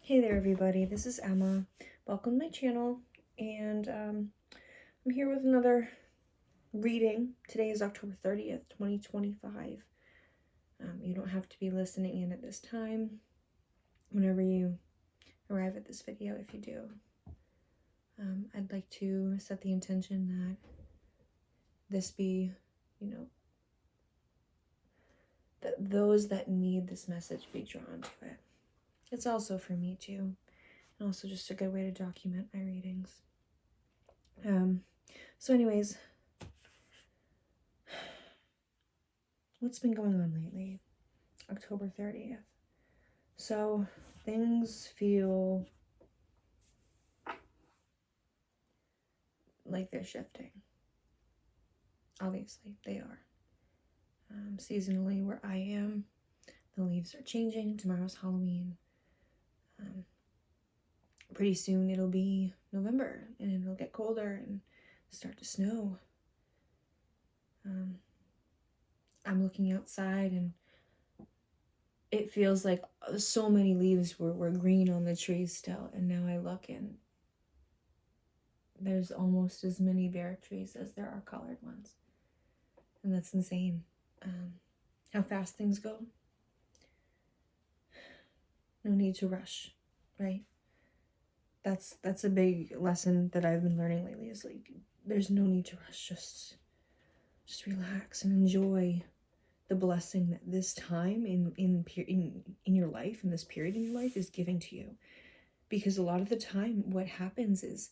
Hey there everybody, this is Emma. Welcome to my channel, and I'm here with another reading. Today is October 30th, 2025. You don't have to be listening in at this time. Whenever you arrive at this video, if you do, I'd like to set the intention that this be, that those that need this message be drawn to it. It's also for me too, and also just a good way to document my readings. So anyways, what's been going on lately? October 30th. So things feel like they're shifting. Obviously, they are. Seasonally, where I am, the leaves are changing. Tomorrow's Halloween. Pretty soon it'll be November and it'll get colder and start to snow. I'm looking outside and it feels like so many leaves were green on the trees still, and now I look and there's almost as many bare trees as there are colored ones. And that's insane. How fast things go. No need to rush, right? That's a big lesson that I've been learning lately, is like there's no need to rush. Just relax and enjoy the blessing that this time in your life, in this period in your life, is giving to you. Because a lot of the time what happens is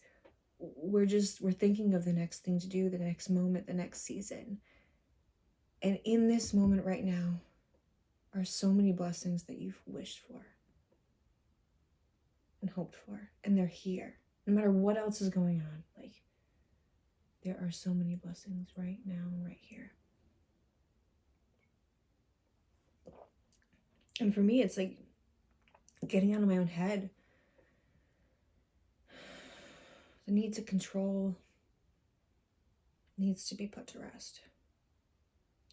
we're thinking of the next thing to do, the next moment, the next season. And in this moment right now are so many blessings that you've wished for and hoped for, and they're here. No matter what else is going on, like, there are so many blessings right now, right here. And for me, it's like getting out of my own head. The need to control needs to be put to rest.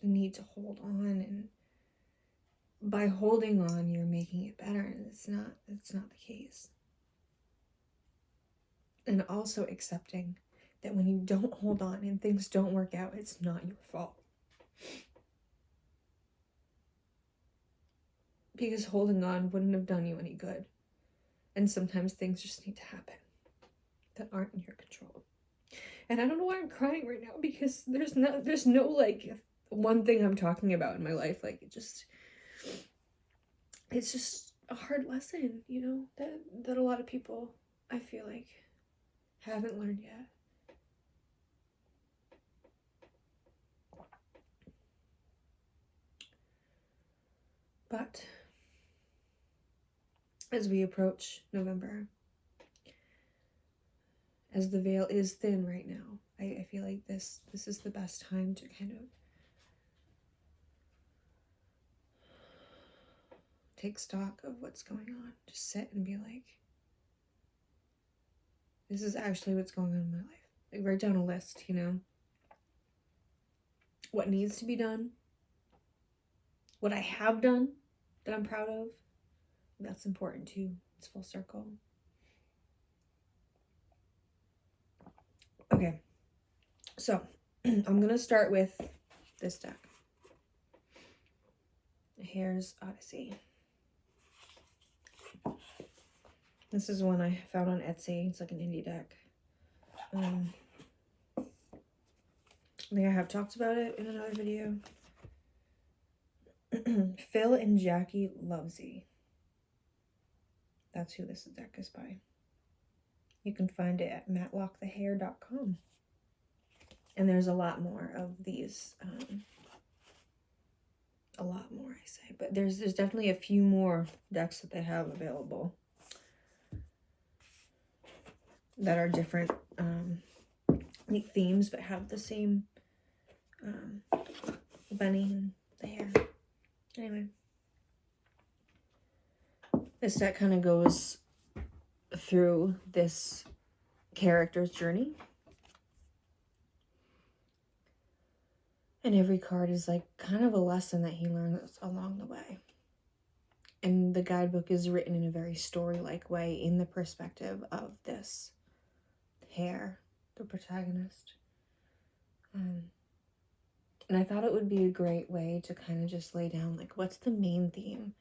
The need to hold on, and by holding on, you're making it better, and it's not the case. And also accepting that when you don't hold on and things don't work out, it's not your fault. Because holding on wouldn't have done you any good. And sometimes things just need to happen that aren't in your control. And I don't know why I'm crying right now, because there's no like one thing I'm talking about in my life. Like it's just a hard lesson, that a lot of people, I feel like, haven't learned yet. But as we approach November, as the veil is thin right now, I feel like this is the best time to kind of take stock of what's going on. Just sit and be like, this is actually what's going on in my life. Like, write down a list, what needs to be done, what I have done that I'm proud of. That's important too. It's full circle. Okay, so I'm gonna start with this deck. Here's Odyssey. This is one I found on Etsy. It's like an indie deck. I think I have talked about it in another video. Phil and Jackie Lovesey. That's who this deck is by. You can find it at matlockthehair.com. And there's a lot more of these. A lot more, I say. But there's definitely a few more decks that they have available that are different themes, but have the same bunny and the hair. Anyway, this deck kind of goes through this character's journey, and every card is like kind of a lesson that he learns along the way. And the guidebook is written in a very story-like way in the perspective of this Hare, the protagonist. And I thought it would be a great way to kind of just lay down, like, what's the main theme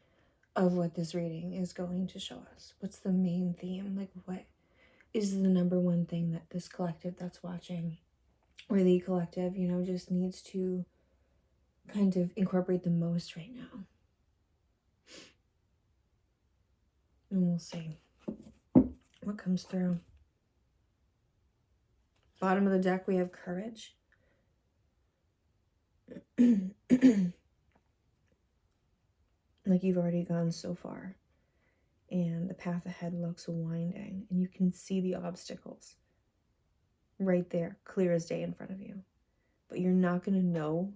of what this reading is going to show us? What's the main theme? Like, what is the number one thing that this collective that's watching, or the collective, you know, just needs to kind of incorporate the most right now? And we'll see what comes through. Bottom of the deck, we have courage. Like, you've already gone so far, and the path ahead looks winding, and you can see the obstacles right there, clear as day in front of you. But you're not going to know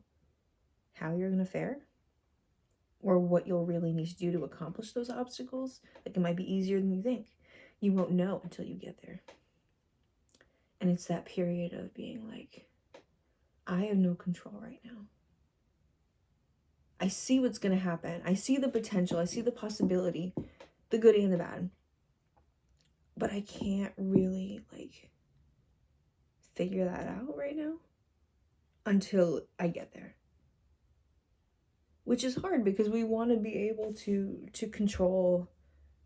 how you're going to fare or what you'll really need to do to accomplish those obstacles. Like, it might be easier than you think. You won't know until you get there. And it's that period of being like, I have no control right now. I see what's going to happen. I see the potential. I see the possibility, the good and the bad. But I can't really, like, figure that out right now until I get there. Which is hard because we want to be able to control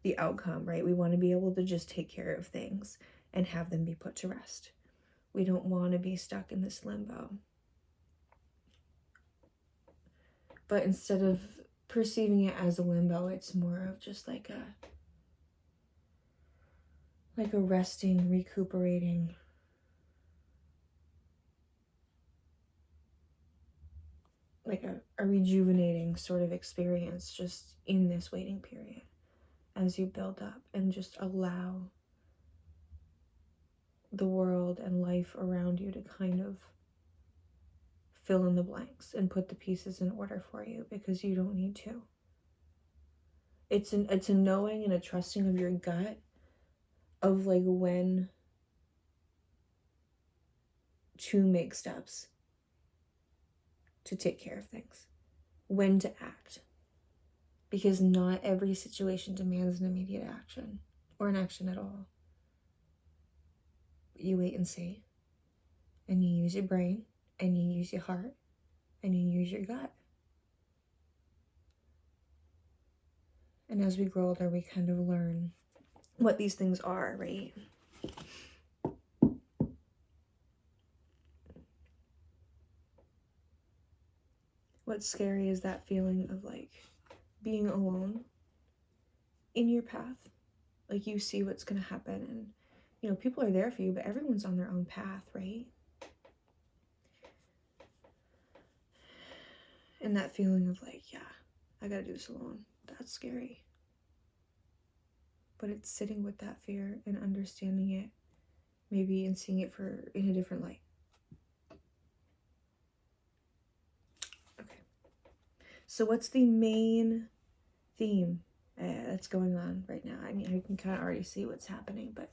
the outcome, right? We want to be able to just take care of things and have them be put to rest. We don't want to be stuck in this limbo. But instead of perceiving it as a limbo, it's more of just like a resting, recuperating, like a rejuvenating sort of experience just in this waiting period as you build up and just allow the world and life around you to kind of fill in the blanks and put the pieces in order for you, because you don't need to. It's a knowing and a trusting of your gut of like when to make steps to take care of things, when to act, because not every situation demands an immediate action or an action at all. You wait and see, and you use your brain, and you use your heart, and you use your gut. And as we grow older, we kind of learn what these things are, right? What's scary is that feeling of like being alone in your path. Like, you see what's going to happen, and you know, people are there for you, but everyone's on their own path, right? And that feeling of like, yeah, I gotta do this alone. That's scary. But it's sitting with that fear and understanding it, maybe, and seeing it in a different light. Okay. So what's the main theme that's going on right now? I mean, I can kind of already see what's happening, but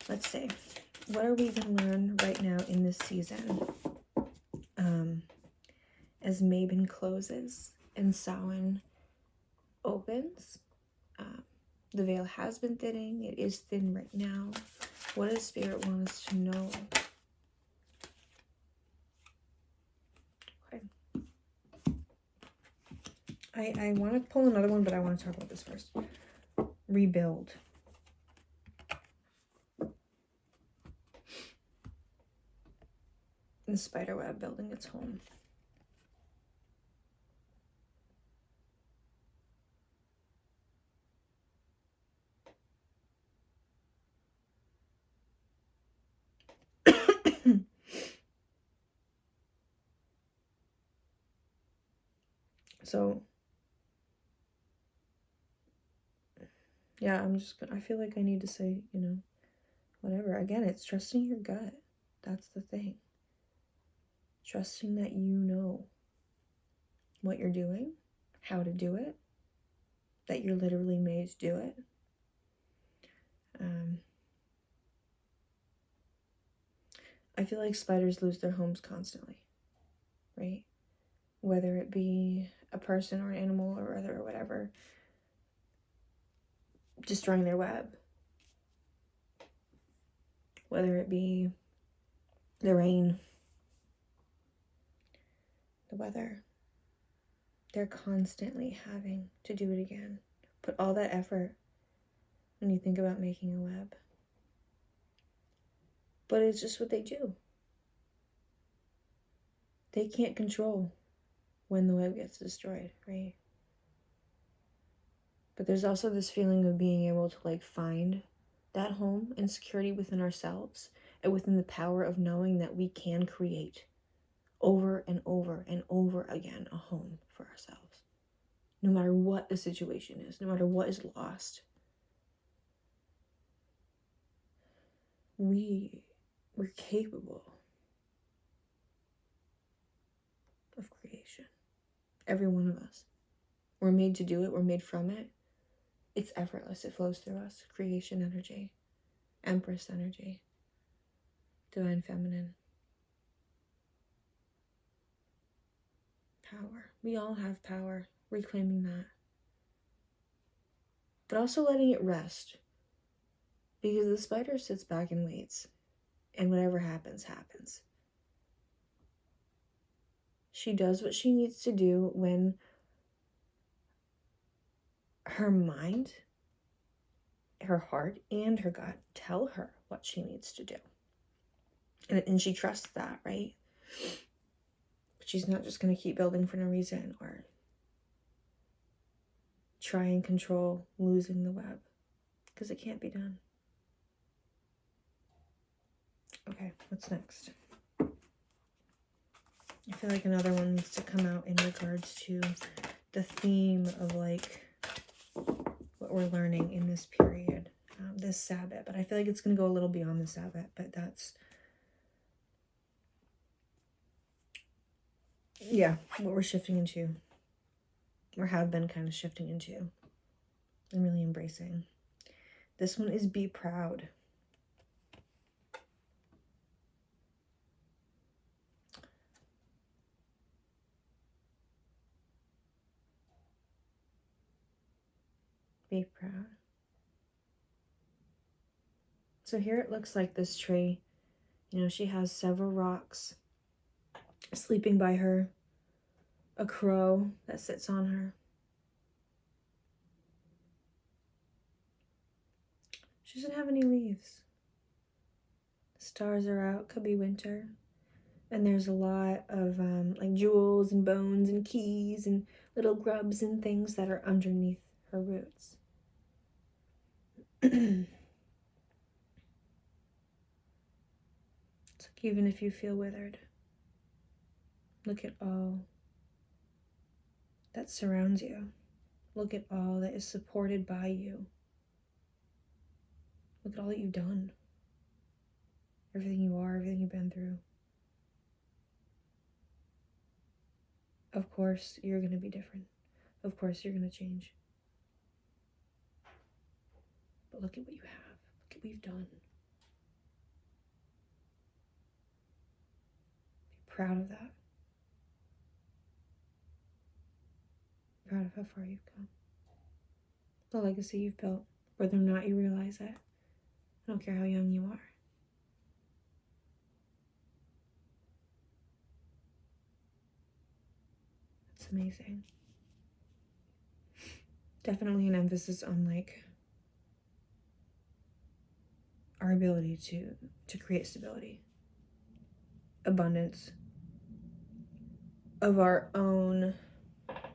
let's see. What are we going to learn right now in this season? As Mabon closes and Samhain opens, the veil has been thinning. It is thin right now. What does Spirit want us to know? Okay. I want to pull another one, but I want to talk about this first. Rebuild. The spider web building its home. So, yeah, I feel like I need to say, you know, whatever. Again, it's trusting your gut. That's the thing. Trusting that you know what you're doing, how to do it, that you're literally made to do it. I feel like spiders lose their homes constantly, right? Whether it be a person or an animal or whatever. destroying their web. Whether it be the rain, the weather. They're constantly having to do it again. Put all that effort when you think about making a web. But it's just what they do. They can't control when the web gets destroyed, right? But there's also this feeling of being able to like find that home and security within ourselves and within the power of knowing that we can create over and over and over again a home for ourselves. No matter what the situation is, no matter what is lost. We're capable of creation. Every one of us. We're made to do it. We're made from it. It's effortless. It flows through us. Creation energy. Empress energy. Divine feminine. Power. We all have power. Reclaiming that. But also letting it rest. Because the spider sits back and waits. And whatever happens, happens. She does what she needs to do when her mind, her heart, and her gut tell her what she needs to do. And she trusts that, right? But she's not just going to keep building for no reason or try and control losing the web. Because it can't be done. Okay, what's next? I feel like another one needs to come out in regards to the theme of like what we're learning in this period, this Sabbath. But I feel like it's going to go a little beyond the Sabbath, but that's, yeah, what we're shifting into, or have been kind of shifting into and really embracing. This one is be proud. Be proud. So here it looks like this tree, you know, she has several rocks sleeping by her, a crow that sits on her. She doesn't have any leaves. The stars are out, could be winter. And there's a lot of like jewels and bones and keys and little grubs and things that are underneath her roots. It's like even if you feel withered, look at all that surrounds you. Look at all that is supported by you. Look at all that you've done. Everything you are, everything you've been through. Of course, you're going to be different. Of course, you're going to change. But look at what you have. Look at what you've done. Be proud of that. Proud of how far you've come. The legacy you've built, whether or not you realize it. I don't care how young you are. It's amazing. Definitely an emphasis on like our ability to create stability, abundance of our own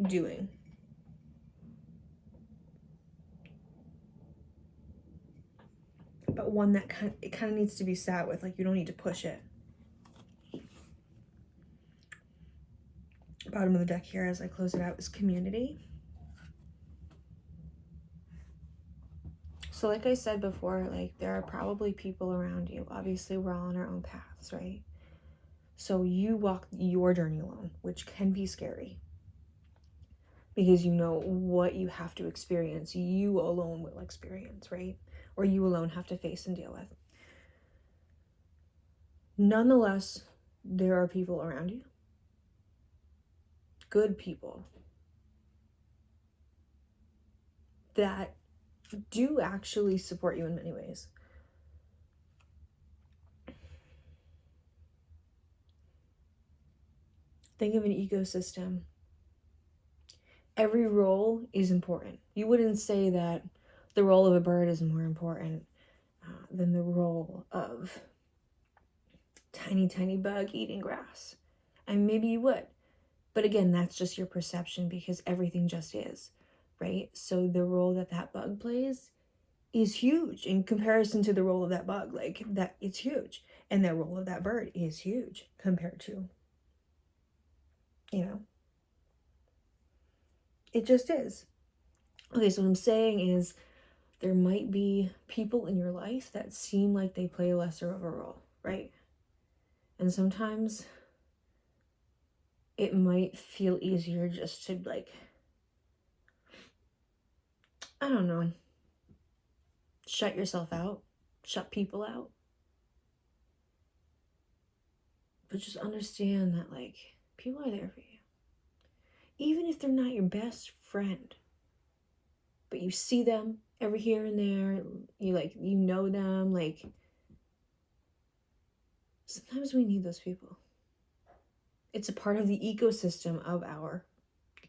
doing. But one that kind of needs to be sat with, like you don't need to push it. Bottom of the deck here as I close it out is community. So like I said before, like there are probably people around you. Obviously we're all on our own paths, right? So you walk your journey alone, which can be scary. Because you know what you have to experience. You alone will experience, right? Or you alone have to face and deal with. Nonetheless, there are people around you. Good people. That do actually support you in many ways. Think of an ecosystem. Every role is important. You wouldn't say that the role of a bird is more important than the role of tiny bug eating grass. And maybe you would. But again, that's just your perception because everything just is, right? So the role that that bug plays is huge in comparison to the role of that bug. Like, that, it's huge. And the role of that bird is huge compared to, you know, it just is. Okay, so what I'm saying is there might be people in your life that seem like they play a lesser of a role, right? And sometimes it might feel easier just to, like, I don't know, shut yourself out, shut people out. But just understand that, like, people are there for you. Even if they're not your best friend, but you see them every here and there, you know them, like, sometimes we need those people. It's a part of the ecosystem of our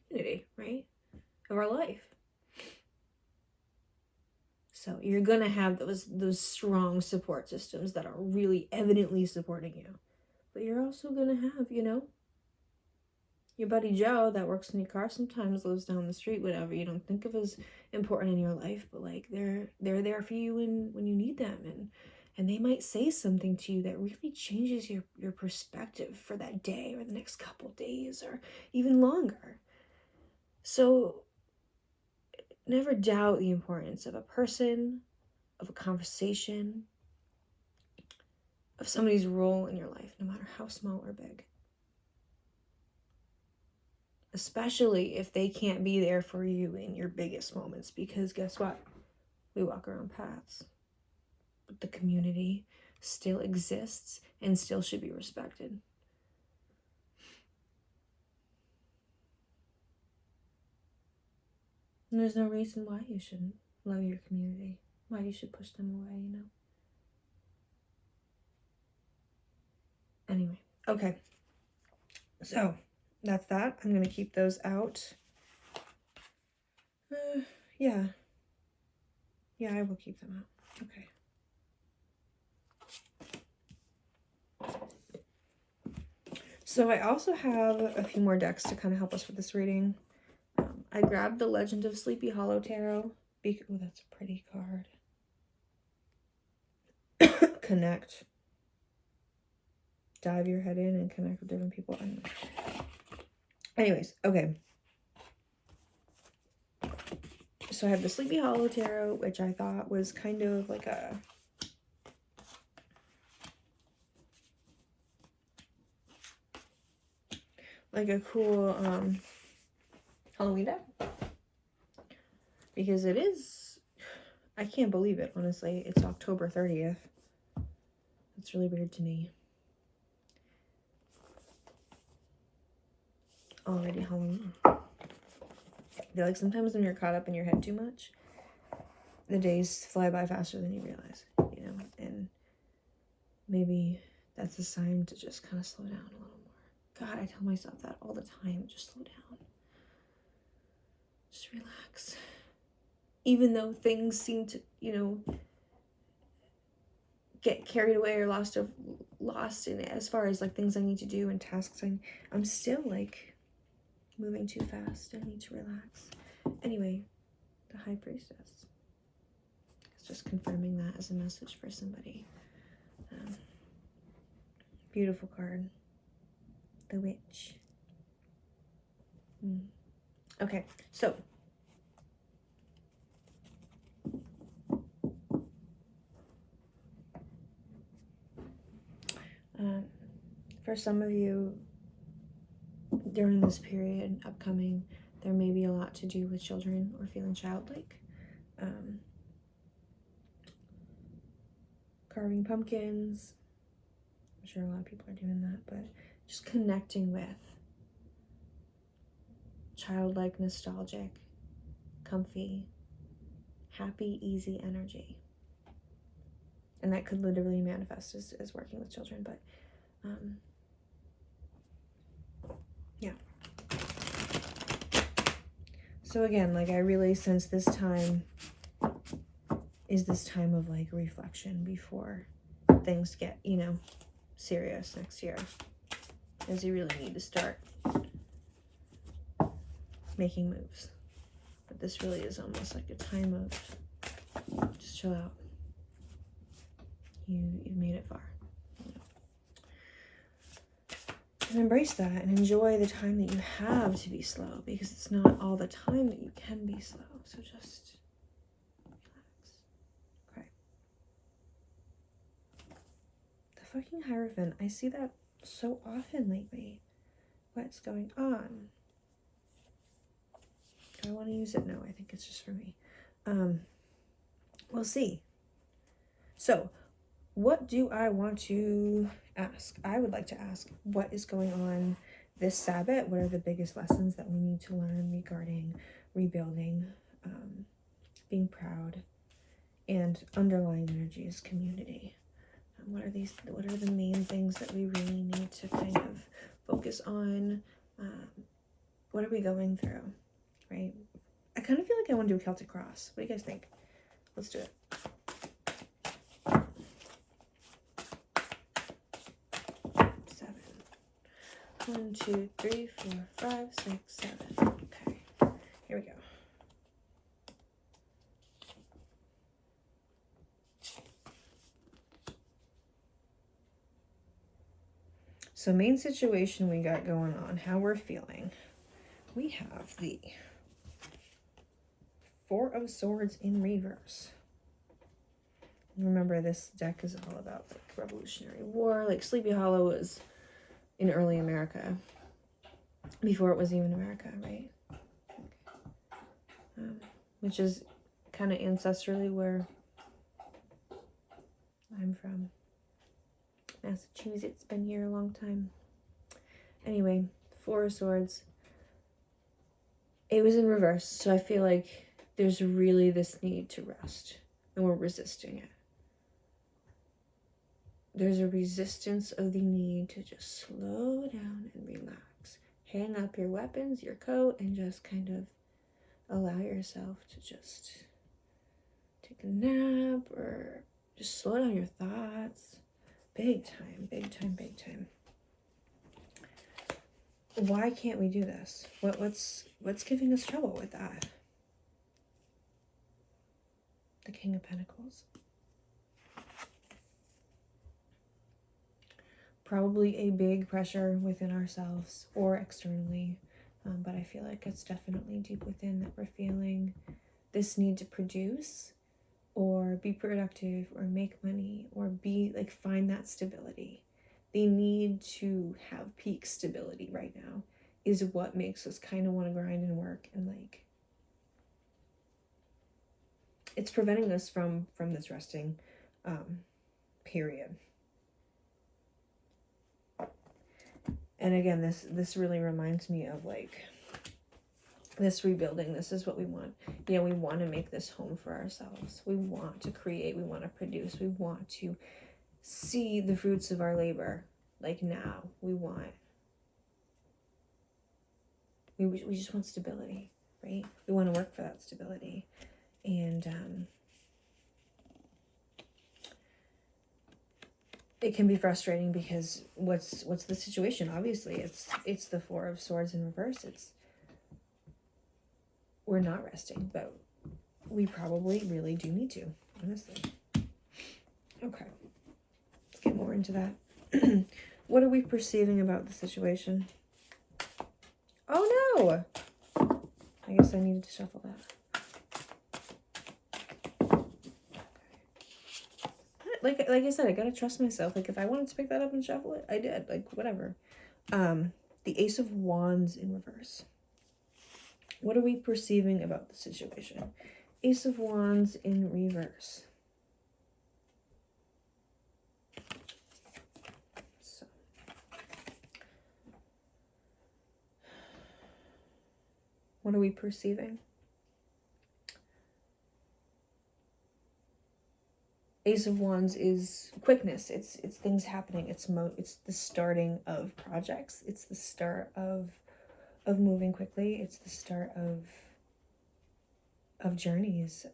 community, right? Of our life. So you're gonna have those strong support systems that are really evidently supporting you. But you're also gonna have, your buddy Joe that works in your car sometimes, lives down the street, whatever you don't think of as important in your life, but like they're there for you when you need them, and they might say something to you that really changes your perspective for that day or the next couple days or even longer. So never doubt the importance of a person, of a conversation, of somebody's role in your life, no matter how small or big. Especially if they can't be there for you in your biggest moments, because guess what? We walk around paths. But the community still exists and still should be respected. And there's no reason why you shouldn't love your community, why you should push them away, Anyway, okay. So that's that. I'm going to keep those out. Yeah. Yeah, I will keep them out. Okay. So I also have a few more decks to kind of help us with this reading. I grabbed the Legend of Sleepy Hollow Tarot. Oh, that's a pretty card. Connect. Dive your head in and connect with different people. Anyways, okay. So I have the Sleepy Hollow Tarot, which I thought was kind of like a cool Halloween deck. Because it is, I can't believe it, honestly. It's October 30th. It's really weird to me. Already Halloween. I feel like sometimes when you're caught up in your head too much, the days fly by faster than you realize, and maybe that's a sign to just kind of slow down a little more. God, I tell myself that all the time. Just slow down. Just relax. Even though things seem to, get carried away or lost in as far as like things I need to do and tasks, I'm still like moving too fast. I need to relax. Anyway, the High Priestess. It's just confirming that as a message for somebody. Beautiful card. The Witch. Okay, so for some of you during this period upcoming, there may be a lot to do with children or feeling childlike. Carving pumpkins. I'm sure a lot of people are doing that, but just connecting with childlike, nostalgic, comfy, happy, easy energy. And that could literally manifest as working with children, but yeah. So again, like I really sense this time is this time of like reflection before things get, you know, serious next year, as you really need to start making moves. But this really is almost like a time of just chill out. You've made it far. And embrace that and enjoy the time that you have to be slow, because it's not all the time that you can be slow. So just relax. Okay. The fucking Hierophant. I see that so often lately. What's going on? Do I want to use it? No, I think it's just for me. We'll see. So, what do I want to ask? I would like to ask, what is going on this Sabbath? What are the biggest lessons that we need to learn regarding rebuilding, being proud, and underlying energies, community? What are the main things that we really need to kind of focus on? What are we going through, right? I kind of feel like I want to do a Celtic cross. What do you guys think? Let's do it. 1, 2, 3, 4, 5, 6, 7. Okay, here we go. So main situation we got going on, how we're feeling. We have the Four of Swords in reverse. Remember, this deck is all about like Revolutionary War. Like Sleepy Hollow was in early America, before it was even America, right? Which is kind of ancestrally where I'm from. Massachusetts, been here a long time. Anyway, Four of Swords. It was in reverse, so I feel like there's really this need to rest, and we're resisting it. There's a resistance of the need to just slow down and relax. Hang up your weapons, your coat, and just kind of allow yourself to just take a nap or just slow down your thoughts. Big time, big time, big time. Why can't we do this? What's giving us trouble with that? The King of Pentacles. Probably a big pressure within ourselves or externally, but I feel like it's definitely deep within that we're feeling this need to produce or be productive or make money or be like find that stability. The need to have peak stability right now is what makes us kind of want to grind and work, and like it's preventing us from this resting period. And again, this really reminds me of like this rebuilding. This is what we want. You know, we want to make this home for ourselves. We want to create. We want to produce. We want to see the fruits of our labor. Like now, we just want stability, right? We want to work for that stability. And it can be frustrating because what's the situation? Obviously, it's the Four of Swords in reverse. We're not resting, but we probably really do need to, honestly. Okay, let's get more into that. What are we perceiving about the situation? Oh no! I guess I needed to shuffle that. Like I said, I gotta trust myself. Like if I wanted to pick that up and shuffle it, I did. Like whatever. The Ace of Wands in reverse. What are we perceiving about the situation? Ace of Wands in reverse. So. What are we perceiving? Ace of Wands is quickness. It's things happening. It's the starting of projects. It's the start of moving quickly. It's the start of journeys.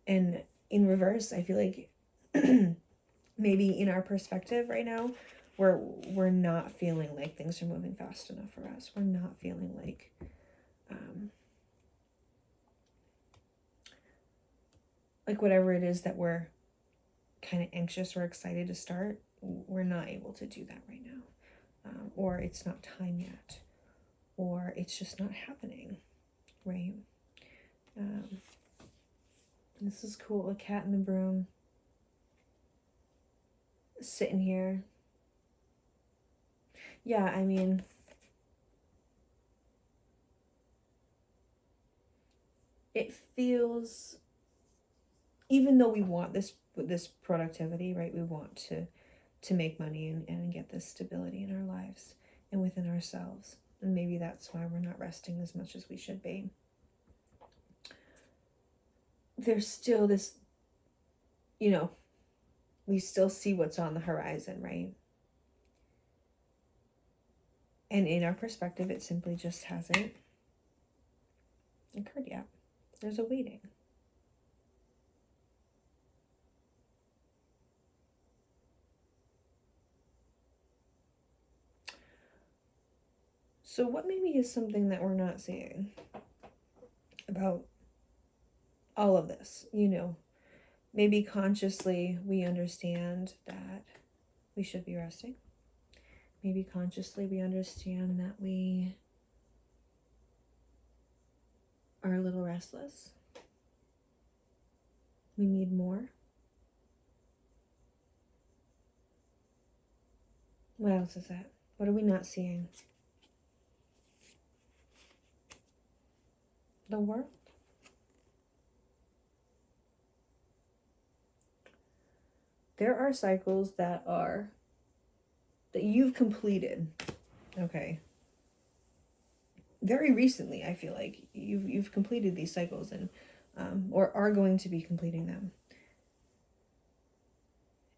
And in reverse, I feel like maybe in our perspective right now, we're not feeling like things are moving fast enough for us. We're not feeling like whatever it is that we're kind of anxious or excited to start, we're not able to do that right now. Or it's not time yet, or it's just not happening, right? This is cool. A cat in the broom sitting here. Yeah, I mean, it feels, even though we want this productivity, right? We want to make money and get this stability in our lives and within ourselves. And maybe that's why we're not resting as much as we should be. There's still this, we still see what's on the horizon, right? And in our perspective, it simply just hasn't occurred yet. There's a waiting. So what maybe is something that we're not seeing about all of this? Maybe consciously we understand that we should be resting. Maybe consciously we understand that we are a little restless. We need more. What else is that? What are we not seeing? The world. There are cycles that you've completed. Okay. Very recently, I feel like you've completed these cycles and or are going to be completing them.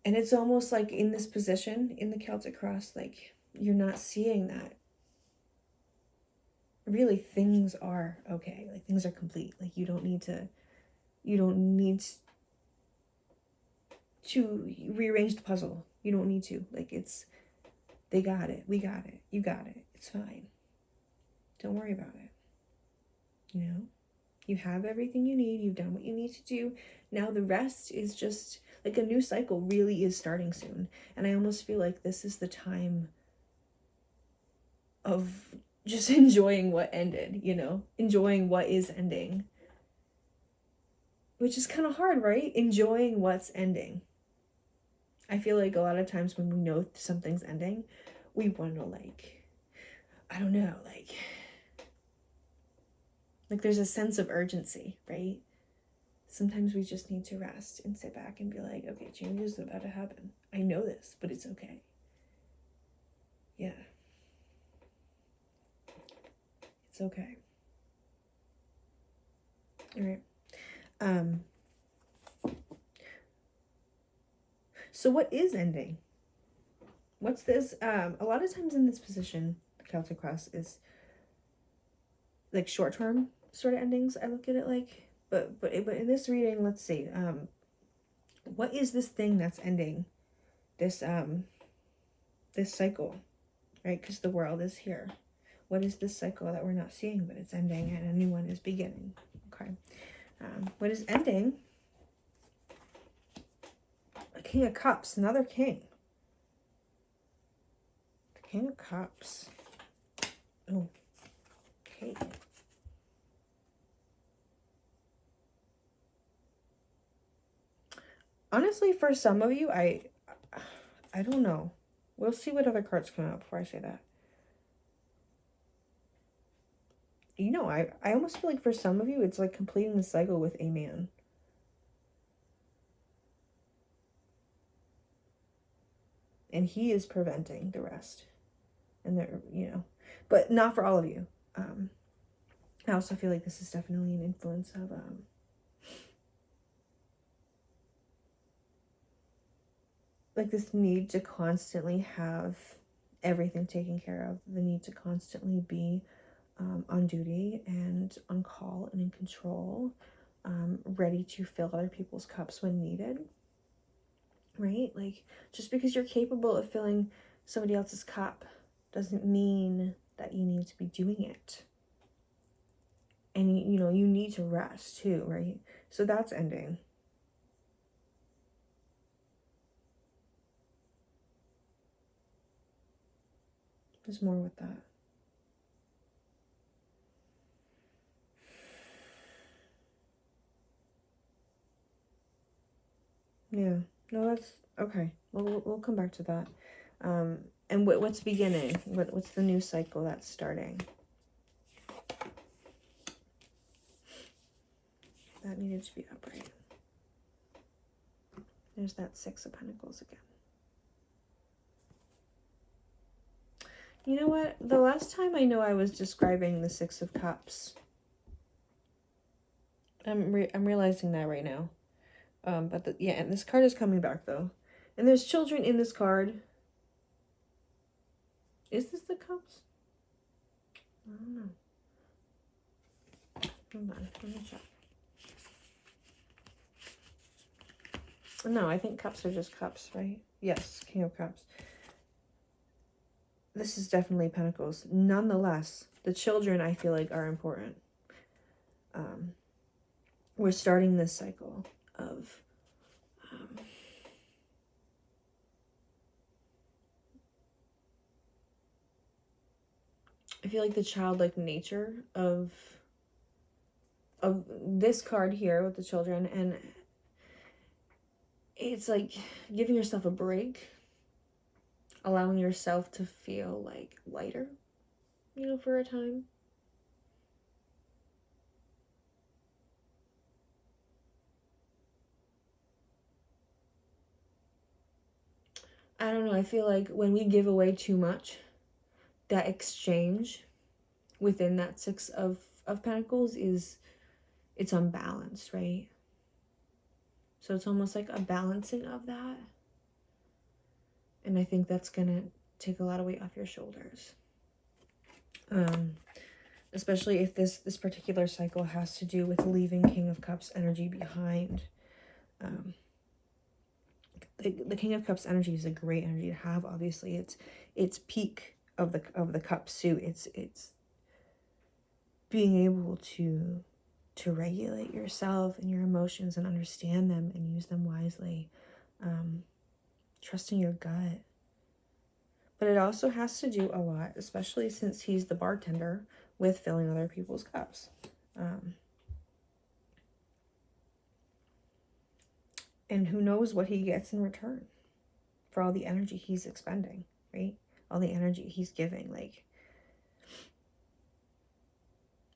And it's almost like in this position in the Celtic Cross, like you're not seeing that. Really, things are okay. Like things are complete. Like you don't need to rearrange the puzzle. You don't need to. Like they got it. We got it. You got it. It's fine. Don't worry about it. You have everything you need. You've done what you need to do. Now the rest is just like a new cycle really is starting soon. And I almost feel like this is the time of just enjoying what ended, enjoying what is ending. Which is kind of hard, right? Enjoying what's ending. I feel like a lot of times when we know something's ending, we want to I don't know, like there's a sense of urgency, right? Sometimes we just need to rest and sit back and be like, okay, change is about to happen. I know this, but it's okay. Yeah. It's okay. All right. So what is ending? What's this? A lot of times in this position, the Celtic Cross is like short-term sort of endings. I look at it like, but in this reading, let's see. What is this thing that's ending? This this cycle, right? Because the world is here. What is this cycle that we're not seeing, but it's ending and a new one is beginning? Okay. What is ending? A King of Cups, another king. The King of Cups. Oh, okay. Honestly, for some of you, I don't know. We'll see what other cards come out before I say that. I almost feel like for some of you, it's like completing the cycle with a man. And he is preventing the rest. And they're, but not for all of you. I also feel like this is definitely an influence of like this need to constantly have everything taken care of, the need to constantly be on duty and on call and in control, ready to fill other people's cups when needed, right? Like, just because you're capable of filling somebody else's cup doesn't mean that you need to be doing it. And, you know, you need to rest too, right? So that's ending. There's more with that. Yeah. No, that's okay. We'll come back to that. And what's beginning? What's the new cycle that's starting? That needed to be upright. There's that Six of Pentacles again. You know what? The last time I know I was describing the Six of Cups. I'm realizing that right now. But yeah, and this card is coming back though. And there's children in this card. Is this the Cups? I don't know. Hold on, let me check. No, I think cups are just cups, right? Yes, King of Cups. This is definitely Pentacles. Nonetheless, the children I feel like are important. We're starting this cycle of I feel like the childlike nature of this card here with the children, and it's like giving yourself a break, allowing yourself to feel like lighter, you know, for a time. I don't know, I feel like when we give away too much, that exchange within that Six of Pentacles it's unbalanced, right? So it's almost like a balancing of that. And I think that's gonna take a lot of weight off your shoulders. Especially if this particular cycle has to do with leaving King of Cups energy behind. The King of Cups energy is a great energy to have. Obviously, it's peak of the cups too. It's being able to regulate yourself and your emotions and understand them and use them wisely. Trusting your gut. But it also has to do a lot, especially since he's the bartender, with filling other people's cups. And who knows what he gets in return for all the energy he's expending, right? All the energy he's giving, like.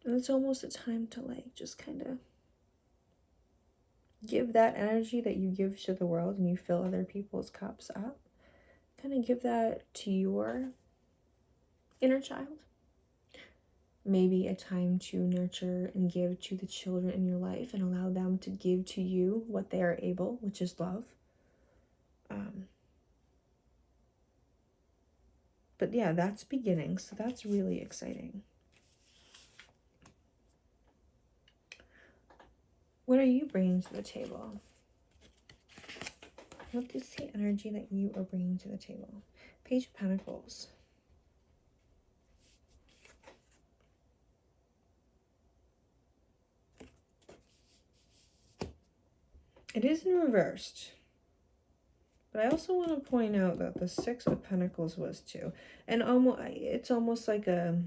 And it's almost a time to, like, just kind of give that energy that you give to the world and you fill other people's cups up. Kind of give that to your inner child. Maybe a time to nurture and give to the children in your life and allow them to give to you what they are able, which is love. But yeah, that's beginning, so that's really exciting. What are you bringing to the table? What is the energy that you are bringing to the table? Page of Pentacles. It is in reversed. But I also want to point out that the Six of Pentacles was too. And it's almost like a...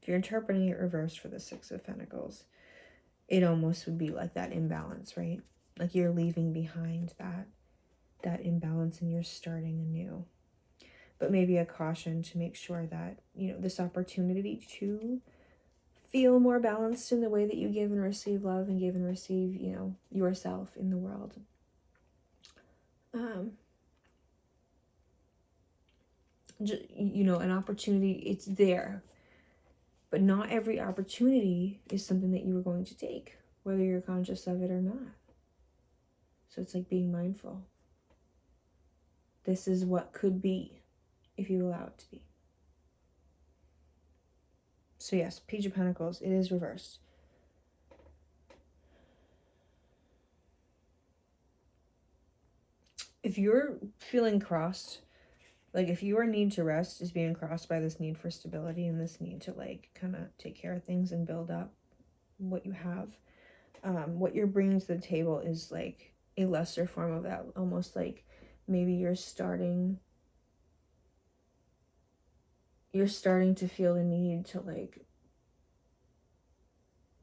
If you're interpreting it reversed for the Six of Pentacles, it almost would be like that imbalance, right? Like you're leaving behind that imbalance and you're starting anew. But maybe a caution to make sure that, you know, this opportunity to feel more balanced in the way that you give and receive love and give and receive, you know, yourself in the world. You know, an opportunity, it's there. But not every opportunity is something that you are going to take, whether you're conscious of it or not. So it's like being mindful. This is what could be if you allow it to be. So yes, Page of Pentacles, it is reversed. If you're feeling crossed, like if your need to rest is being crossed by this need for stability and this need to like kind of take care of things and build up what you have, what you're bringing to the table is like a lesser form of that. Almost like maybe you're starting to feel the need to like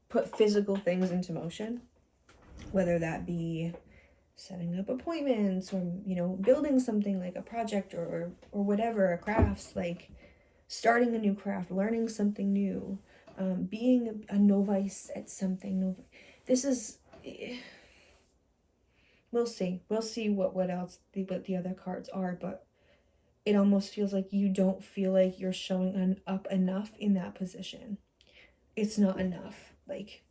put physical things into motion, whether that be setting up appointments or, you know, building something like a project or whatever, a crafts, like starting a new craft, learning something new, being a novice at something. This is, we'll see what else what the other cards are, but it almost feels like you don't feel like you're showing up enough in that position. It's not enough. Like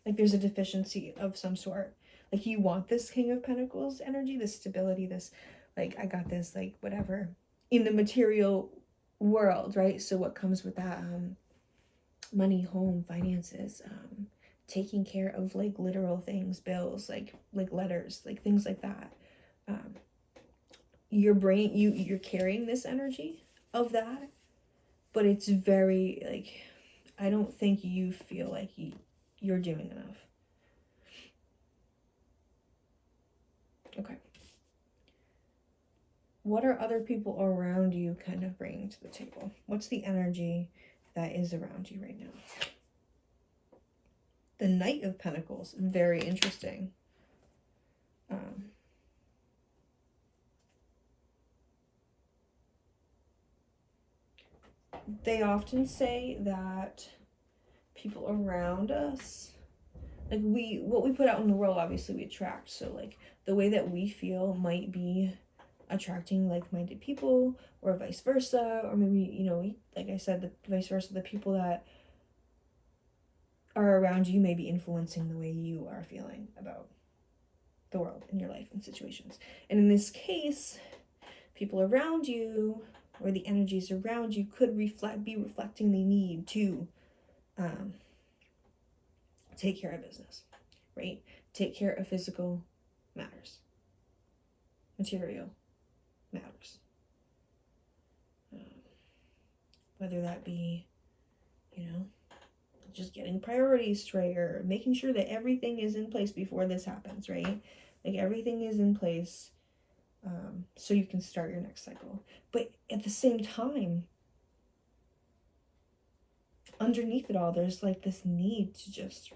there's a deficiency of some sort. Like you want this King of Pentacles energy, this stability, this like I got this, like whatever in the material world, right? So what comes with that? Money, home, finances, taking care of like literal things, bills, like letters, like things like that. Your brain, you're carrying this energy of that, but it's very like, I don't think you feel like you're doing enough. Okay. What are other people around you kind of bringing to the table? What's the energy that is around you right now? The Knight of Pentacles, very interesting. They often say that people around us, like what we put out in the world, obviously we attract. So like the way that we feel might be attracting like-minded people, or vice versa, or maybe, you know, like I said, the vice versa, the people that are around you may be influencing the way you are feeling about the world in your life and situations. And in this case, people around you or the energies around you could be reflecting the need to take care of business, right? Take care of physical matters, material matters. Whether that be, you know, just getting priorities straight or making sure that everything is in place before this happens, right? Like everything is in place so you can start your next cycle. But at the same time, underneath it all, there's like this need to just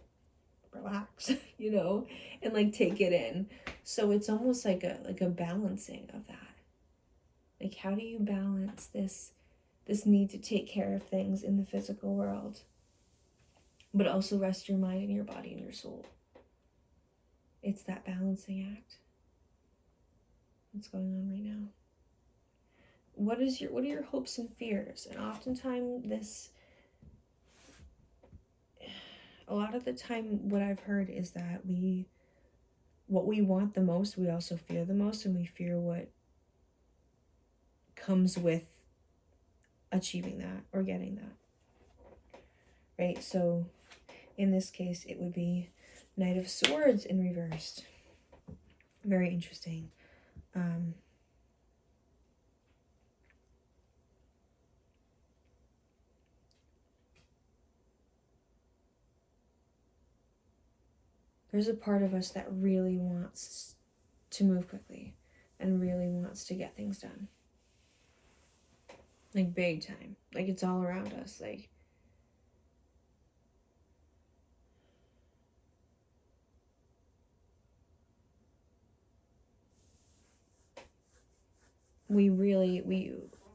relax, you know, and like take it in. So it's almost like a balancing of that. Like how do you balance this need to take care of things in the physical world, but also rest your mind and your body and your soul? It's that balancing act. What's going on right now? What are your hopes and fears? And oftentimes a lot of the time what I've heard is that what we want the most, we also fear the most, and we fear what comes with achieving that or getting that. Right? So in this case, it would be Knight of Swords in reversed. Very interesting. There's a part of us that really wants to move quickly and really wants to get things done. Like big time. Like it's all around us. Like we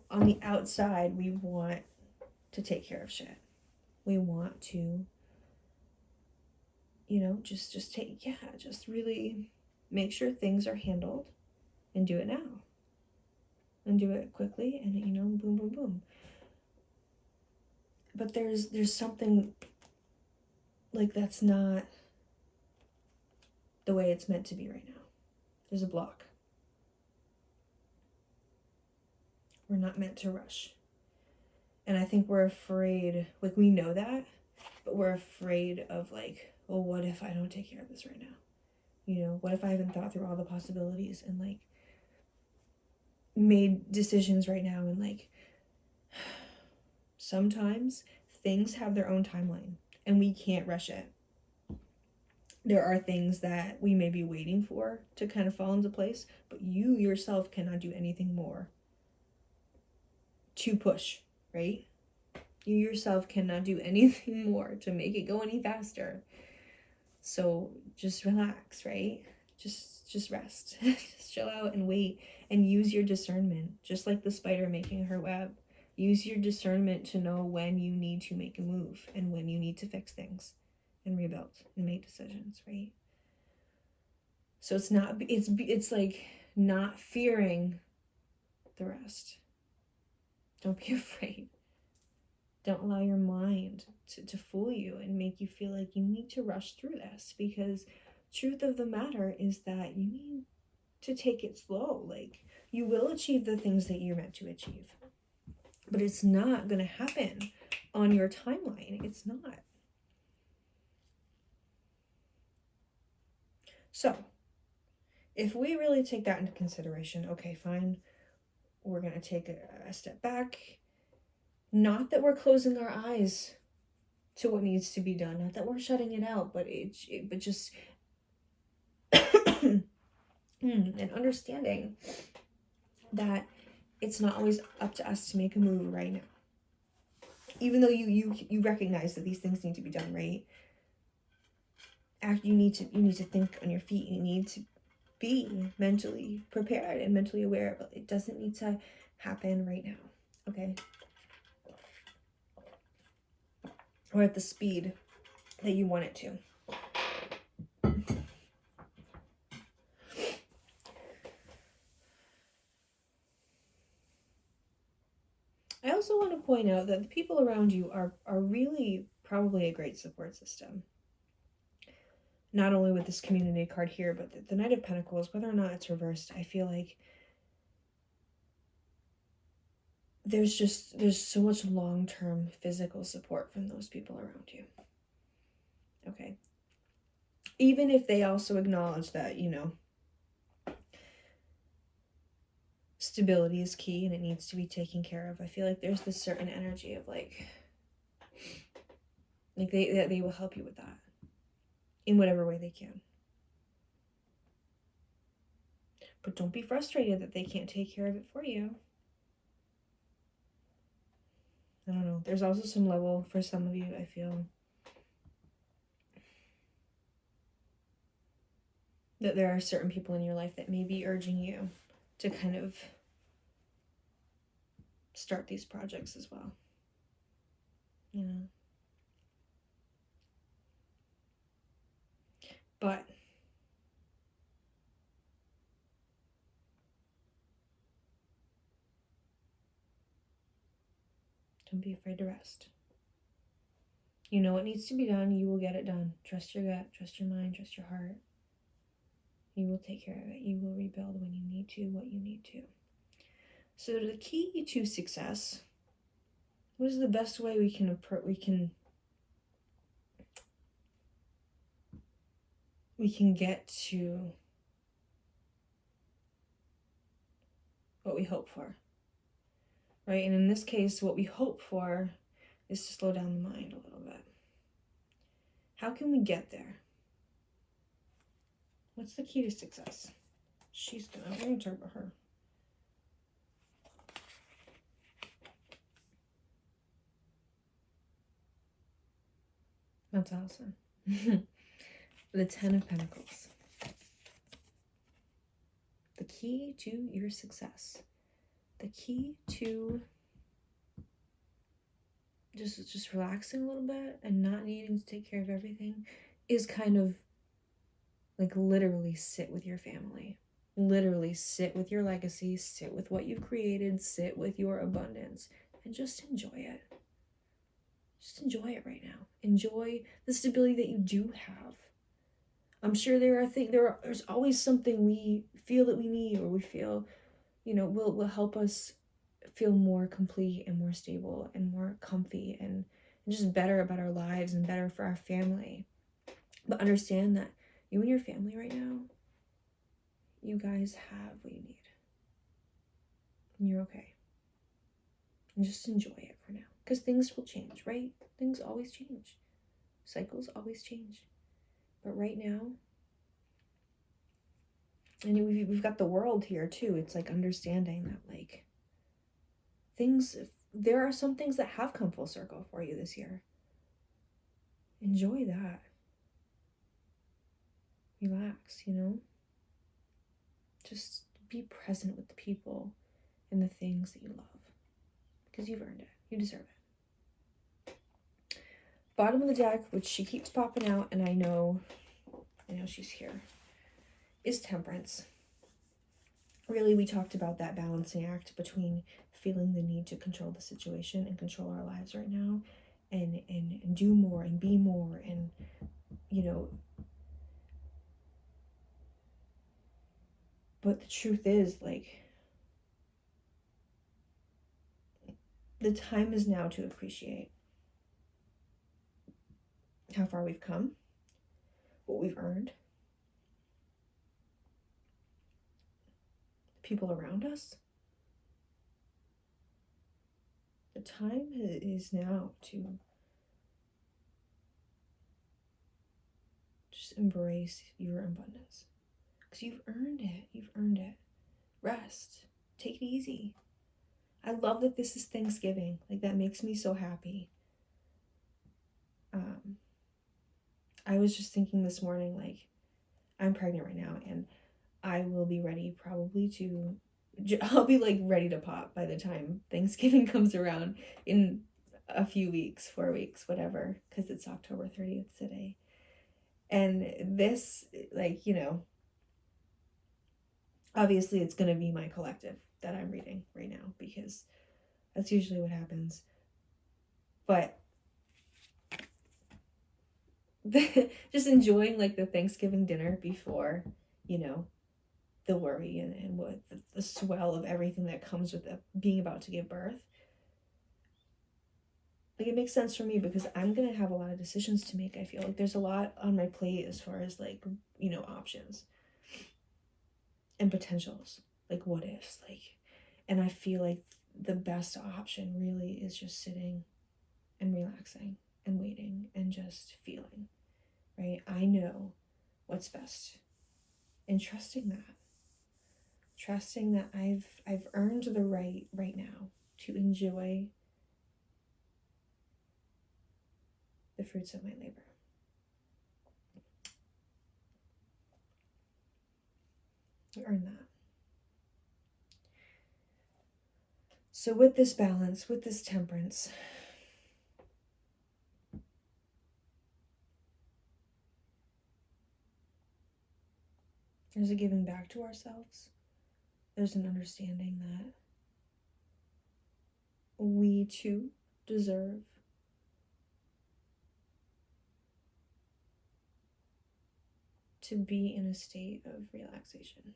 on the outside, we want to take care of shit. We want to, you know, just really make sure things are handled and do it now. And do it quickly and, you know, boom, boom, boom. But there's something like that's not the way it's meant to be right now. There's a block. We're not meant to rush. And I think we're afraid, like we know that, but we're afraid of like, well, what if I don't take care of this right now? You know, what if I haven't thought through all the possibilities and like made decisions right now? And like, sometimes things have their own timeline and we can't rush it. There are things that we may be waiting for to kind of fall into place, but you yourself cannot do anything more to push, right? You yourself cannot do anything more to make it go any faster. So just relax, right? Just rest. Just chill out and wait and use your discernment, just like the spider making her web. Use your discernment to know when you need to make a move and when you need to fix things and rebuild and make decisions, right? So it's like not fearing the rest. Don't be afraid. Don't allow your mind to fool you and make you feel like you need to rush through this, because truth of the matter is that you need to take it slow. Like, you will achieve the things that you're meant to achieve, but it's not going to happen on your timeline. It's not. So if we really take that into consideration, okay, fine, we're going to take a step back. Not that we're closing our eyes to what needs to be done, not that we're shutting it out, but just and understanding that it's not always up to us to make a move right now. Even though you recognize that these things need to be done, right? You need to think on your feet. You need to be mentally prepared and mentally aware, but it doesn't need to happen right now, okay? Or at the speed that you want it to. I also want to point out that the people around you are really probably a great support system. Not only with this community card here, but the Knight of Pentacles, whether or not it's reversed, I feel like there's so much long-term physical support from those people around you. Okay. Even if they also acknowledge that, you know, stability is key and it needs to be taken care of, I feel like there's this certain energy of like they will help you with that in whatever way they can. But don't be frustrated that they can't take care of it for you. I don't know. There's also some level for some of you, I feel, that there are certain people in your life that may be urging you to kind of start these projects as well. You know? But don't be afraid to rest. You know what needs to be done. You will get it done. Trust your gut. Trust your mind. Trust your heart. You will take care of it. You will rebuild when you need to, what you need to. So the key to success, what is the best way we can get to what we hope for, right? And in this case, what we hope for is to slow down the mind a little bit. How can we get there? What's the key to success? I'm going to talk about her. That's awesome. The Ten of Pentacles. The key to your success. The key to just relaxing a little bit and not needing to take care of everything is kind of like literally sit with your family. Literally sit with your legacy, sit with what you've created, sit with your abundance, and just enjoy it. Just enjoy it right now. Enjoy the stability that you do have. I'm sure there's always something we feel that we need, or we feel, will help us feel more complete and more stable and more comfy and just better about our lives and better for our family. But understand that you and your family right now, you guys have what you need. And you're okay. And just enjoy it for now. Because things will change, right? Things always change. Cycles always change. But right now, and we've got the world here too. It's like understanding that like there are some things that have come full circle for you this year. Enjoy that. Relax, Just be present with the people and the things that you love. Because you've earned it. You deserve it. Bottom of the deck, which she keeps popping out, and I know she's here, is Temperance. Really, we talked about that balancing act between feeling the need to control the situation and control our lives right now, and do more and be more, and but the truth is, like, the time is now to appreciate how far we've come, what we've earned, the people around us. The time is now to just embrace your abundance. Because you've earned it. You've earned it. Rest. Take it easy. I love that this is Thanksgiving. Like, that makes me so happy. I was just thinking this morning, like, I'm pregnant right now, and I will be ready I'll be, like, ready to pop by the time Thanksgiving comes around in a few weeks, 4 weeks, whatever, because it's October 30th today. And this, like, obviously it's going to be my collective that I'm reading right now, because that's usually what happens. But just enjoying, like, the Thanksgiving dinner before, the worry and what the swell of everything that comes with being about to give birth. Like, it makes sense for me because I'm going to have a lot of decisions to make. I feel like there's a lot on my plate as far as, like, options and potentials, like what ifs, like, and I feel like the best option really is just sitting and relaxing and waiting and just feeling, right? I know what's best, and trusting that I've earned the right now to enjoy the fruits of my labor. I earned that. So with this balance, with this temperance, there's a giving back to ourselves. There's an understanding that we too deserve to be in a state of relaxation.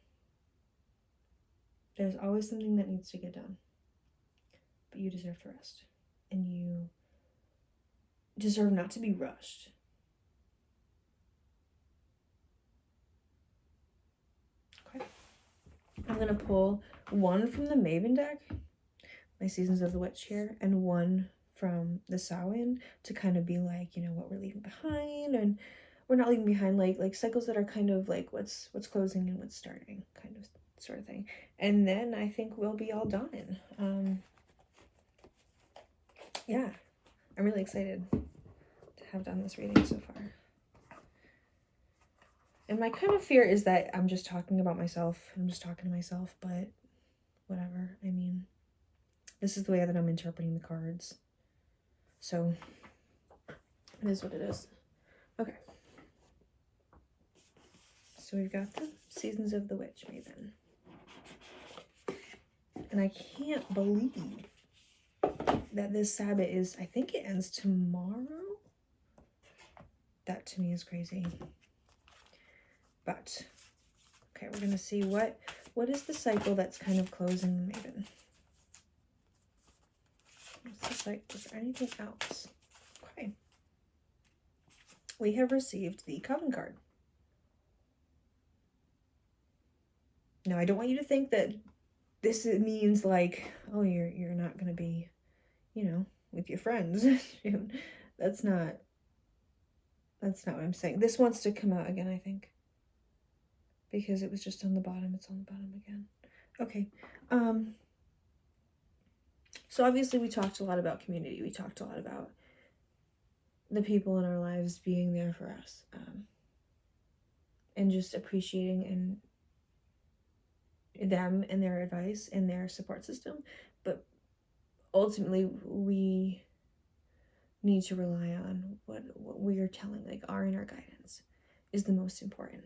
There's always something that needs to get done, but you deserve to rest, and you deserve not to be rushed. Okay. I'm going to pull one from the Maven deck, my Seasons of the Witch here, and one from the Samhain to kind of be like, what we're leaving behind, and we're not leaving behind, like cycles that are kind of like what's closing and what's starting, kind of sort of thing. And then I think we'll be all done. Yeah, I'm really excited to have done this reading so far. And my kind of fear is that I'm just talking about myself. I'm just talking to myself, but whatever. I mean, this is the way that I'm interpreting the cards. So it is what it is. Okay. So we've got the Seasons of the Witch Maven. And I can't believe that this Sabbath is, I think it ends tomorrow. That to me is crazy. But, okay, we're going to see what is the cycle that's kind of closing the Maven. What's the cycle? Is there anything else? Okay. We have received the Coven card. Now, I don't want you to think that this means like, oh, you're not going to be, you know, with your friends. That's not what I'm saying. This wants to come out again, I think. Because it was just on the bottom. It's on the bottom again. Okay. So obviously we talked a lot about community. We talked a lot about the people in our lives being there for us. And just appreciating them and their advice and their support system. But ultimately we need to rely on what we are telling, like our inner guidance is the most important.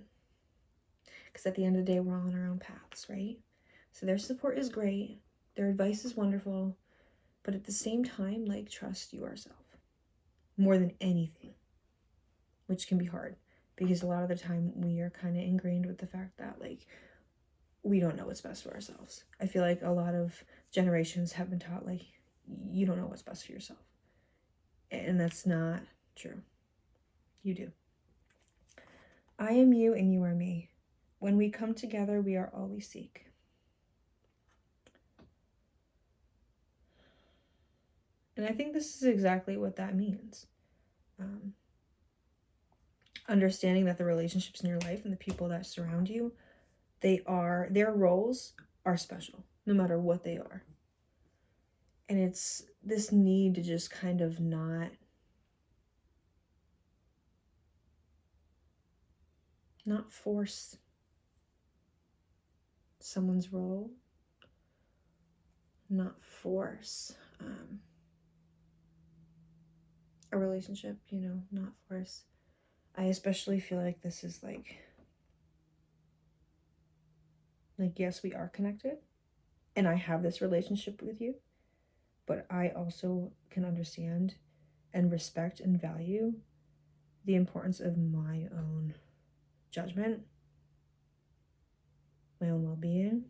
Because at the end of the day, we're all on our own paths, right? So their support is great. Their advice is wonderful. But at the same time, like, trust yourself more than anything, which can be hard because a lot of the time we are kind of ingrained with the fact that, like, we don't know what's best for ourselves. I feel like a lot of generations have been taught, like, you don't know what's best for yourself. And that's not true. You do. I am you and you are me. When we come together, we are all we seek. And I think this is exactly what that means. Understanding that the relationships in your life and the people that surround you, their roles are special, no matter what they are. And it's this need to just kind of not force someone's role, not force a relationship, not force. I especially feel like this is like, yes, we are connected and I have this relationship with you, but I also can understand and respect and value the importance of my own judgment, my own well-being,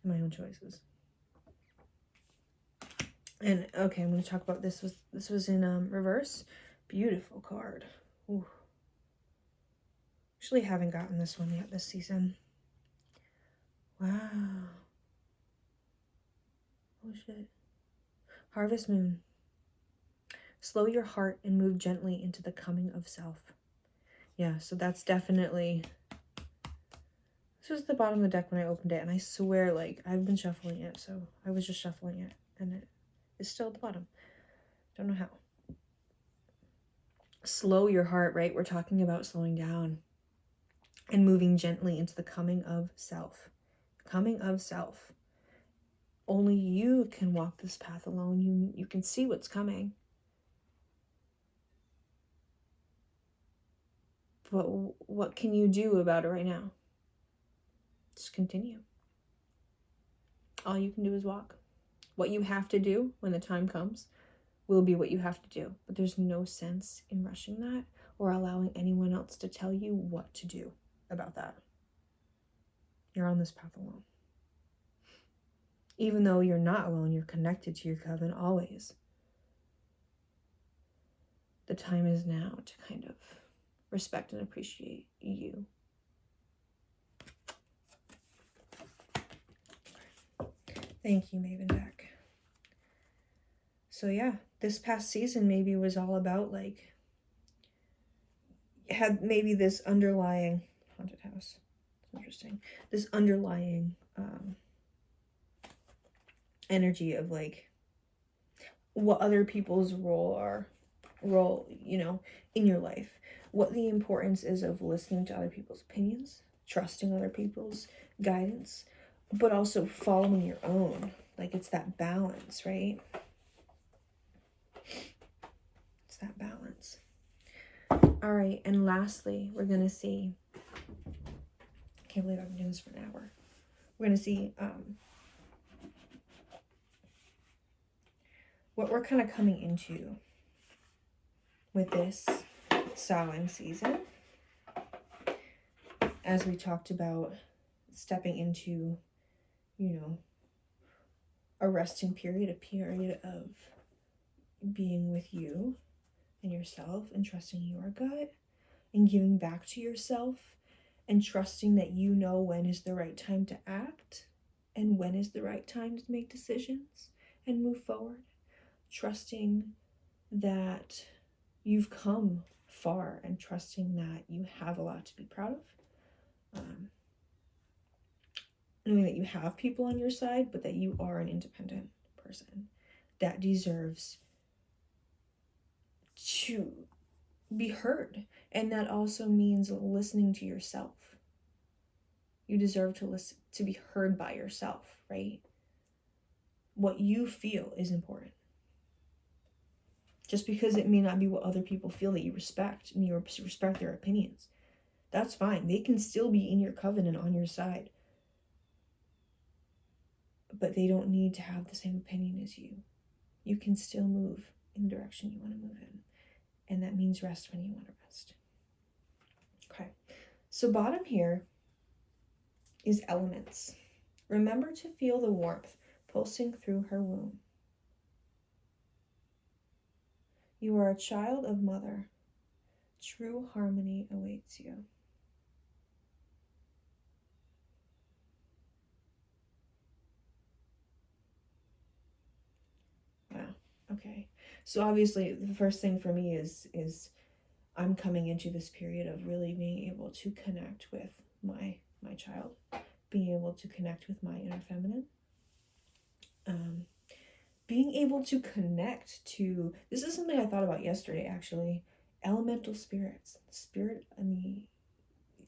and my own choices. And okay, I'm going to talk about this. This was in reverse. Beautiful card. Ooh. Actually haven't gotten this one yet this season. Wow. Oh shit. Harvest Moon. Slow your heart and move gently into the coming of self. Yeah, so that's definitely... This was the bottom of the deck when I opened it, and I swear, like, I've been shuffling it, so I was just shuffling it, and it is still at the bottom. Don't know how. Slow your heart, right? We're talking about slowing down and moving gently into the coming of self. Coming of self. Only you can walk this path alone. You can see what's coming. But what can you do about it right now? Just continue. All you can do is walk. What you have to do when the time comes will be what you have to do. But there's no sense in rushing that or allowing anyone else to tell you what to do about that. You're on this path alone. Even though you're not alone, you're connected to your coven always. The time is now to kind of respect and appreciate you. Thank you, Maven Deck. So yeah, this past season maybe was all about, like, had maybe this underlying haunted house. It's interesting. This underlying energy of, like, what other people's role, in your life. What the importance is of listening to other people's opinions, trusting other people's guidance, but also following your own. Like, it's that balance, right? It's that balance. All right, and lastly, we're going to see, I can't believe I've been doing this for an hour. We're going to see what we're kind of coming into with this Samhain season, as we talked about stepping into, a resting period, a period of being with you and yourself and trusting your gut and giving back to yourself and trusting that you know when is the right time to act and when is the right time to make decisions and move forward. Trusting that you've come far and trusting that you have a lot to be proud of. Knowing that you have people on your side, but that you are an independent person that deserves to be heard. And that also means listening to yourself. You deserve to be heard by yourself, right? What you feel is important. Just because it may not be what other people feel that you respect, and you respect their opinions, that's fine. They can still be in your covenant on your side. But they don't need to have the same opinion as you. You can still move in the direction you want to move in. And that means rest when you want to rest. Okay. So bottom here is elements. Remember to feel the warmth pulsing through her womb. You are a child of mother. True harmony awaits you. Wow. Okay. So obviously the first thing for me is I'm coming into this period of really being able to connect with my child, being able to connect with my inner feminine, being able to connect to, this is something I thought about yesterday actually, elemental spirits, the spirit and the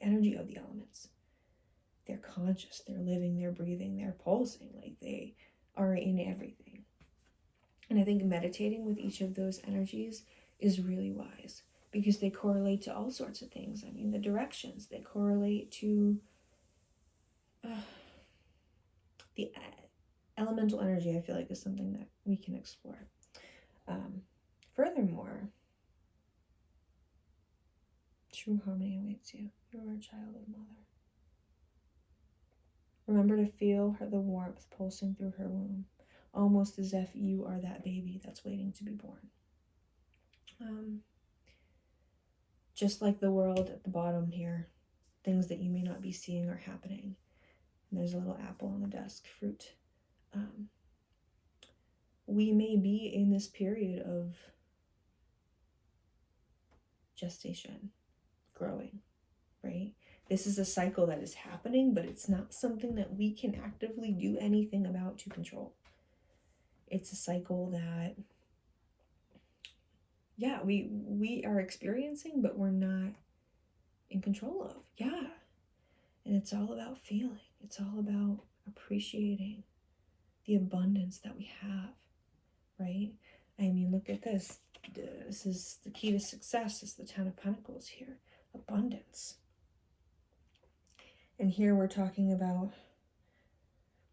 energy of the elements. They're conscious, they're living, they're breathing, they're pulsing, like they are in everything. And I think meditating with each of those energies is really wise because they correlate to all sorts of things. I mean, the directions, they correlate to the elemental energy, I feel like, is something that we can explore. Furthermore, true harmony awaits you. You are a child of mother. Remember to feel the warmth pulsing through her womb, almost as if you are that baby that's waiting to be born. Just like the world at the bottom here, things that you may not be seeing are happening. And there's a little apple on the desk, fruit. We may be in this period of gestation, growing, right? This is a cycle that is happening, but it's not something that we can actively do anything about to control. It's a cycle that, yeah, we are experiencing, but we're not in control of. Yeah. And it's all about feeling. It's all about appreciating the abundance that we have, right? I mean, look at this. This is the key to success, is the Ten of Pentacles here. Abundance. And here we're talking about,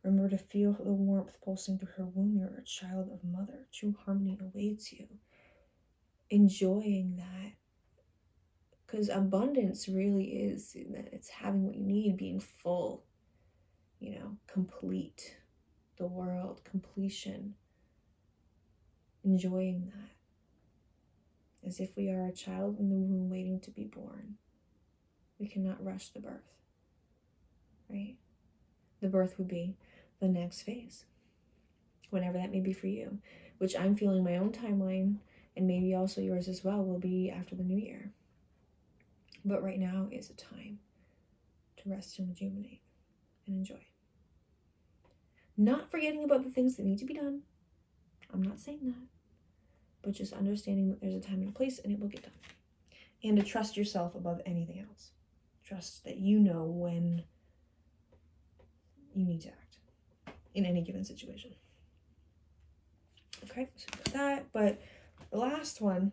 remember to feel the warmth pulsing through her womb. You're a child of mother. True harmony awaits you. Enjoying that. Because abundance really is, it's having what you need, being full, complete. The world, completion. Enjoying that. As if we are a child in the womb waiting to be born. We cannot rush the birth. Right? The birth would be the next phase, whenever that may be for you, which I'm feeling my own timeline, and maybe also yours as well, will be after the new year. But right now is a time to rest and rejuvenate and enjoy. Not forgetting about the things that need to be done. I'm not saying that, but just understanding that there's a time and a place and it will get done. And to trust yourself above anything else. Trust that you know when you need to act in any given situation. Okay, so we got that. But the last one,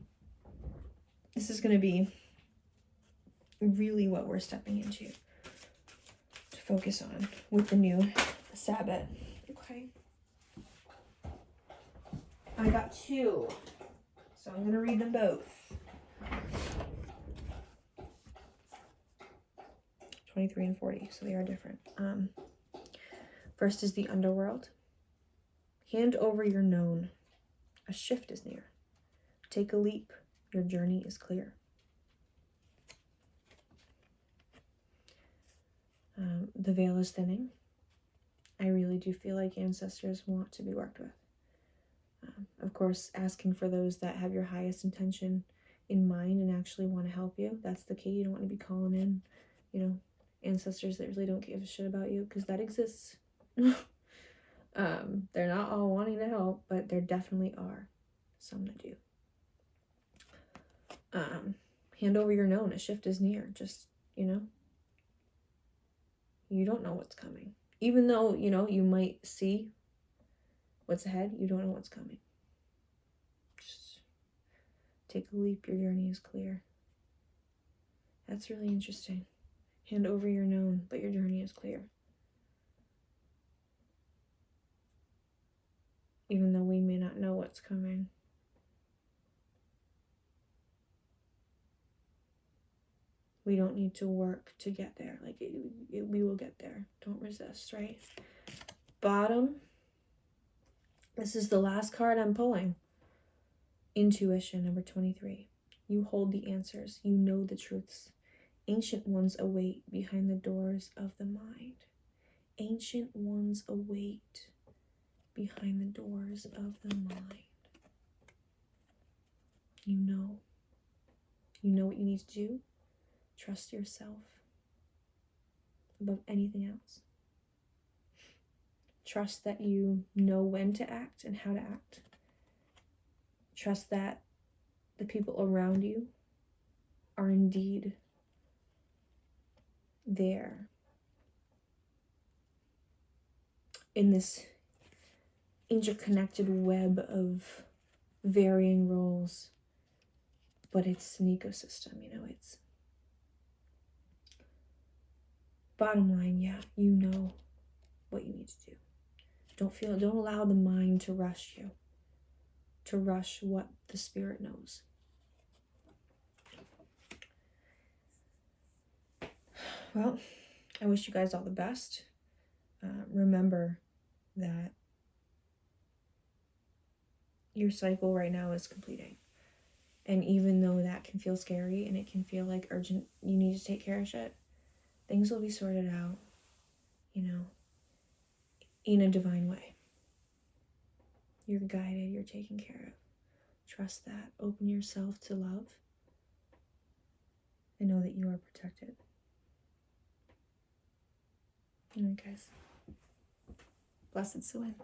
this is going to be really what we're stepping into to focus on with the new Sabbath. Okay. I got two, so I'm going to read them both. 23 and 40, so they are different. First is the underworld. Hand over your known. A shift is near. Take a leap. Your journey is clear. The veil is thinning. I really do feel like ancestors want to be worked with. Of course, asking for those that have your highest intention in mind and actually want to help you. That's the key. You don't want to be calling in, ancestors that really don't give a shit about you, because that exists. They're not all wanting to help, but there definitely are some that do. Hand over your known. A shift is near. Just, you don't know what's coming. Even though, you might see what's ahead, you don't know what's coming. Just take a leap. Your journey is clear. That's really interesting. Hand over your known, but your journey is clear. Even though we may not know what's coming. We don't need to work to get there. We will get there. Don't resist, right? Bottom. This is the last card I'm pulling. Intuition, number 23. You hold the answers. You know the truths. Ancient ones await behind the doors of the mind. Ancient ones await behind the doors of the mind. You know. You know what you need to do. Trust yourself above anything else. Trust that you know when to act and how to act. Trust that the people around you are indeed there in this interconnected web of varying roles, but it's an ecosystem, it's bottom line, yeah, you know what you need to do. Don't allow the mind to rush you, to rush what the spirit knows. Well, I wish you guys all the best. Remember that your cycle right now is completing. And even though that can feel scary and it can feel like urgent, you need to take care of shit, things will be sorted out, in a divine way. You're guided, you're taken care of. Trust that. Open yourself to love. And know that you are protected. All right, guys. Blessed Suin.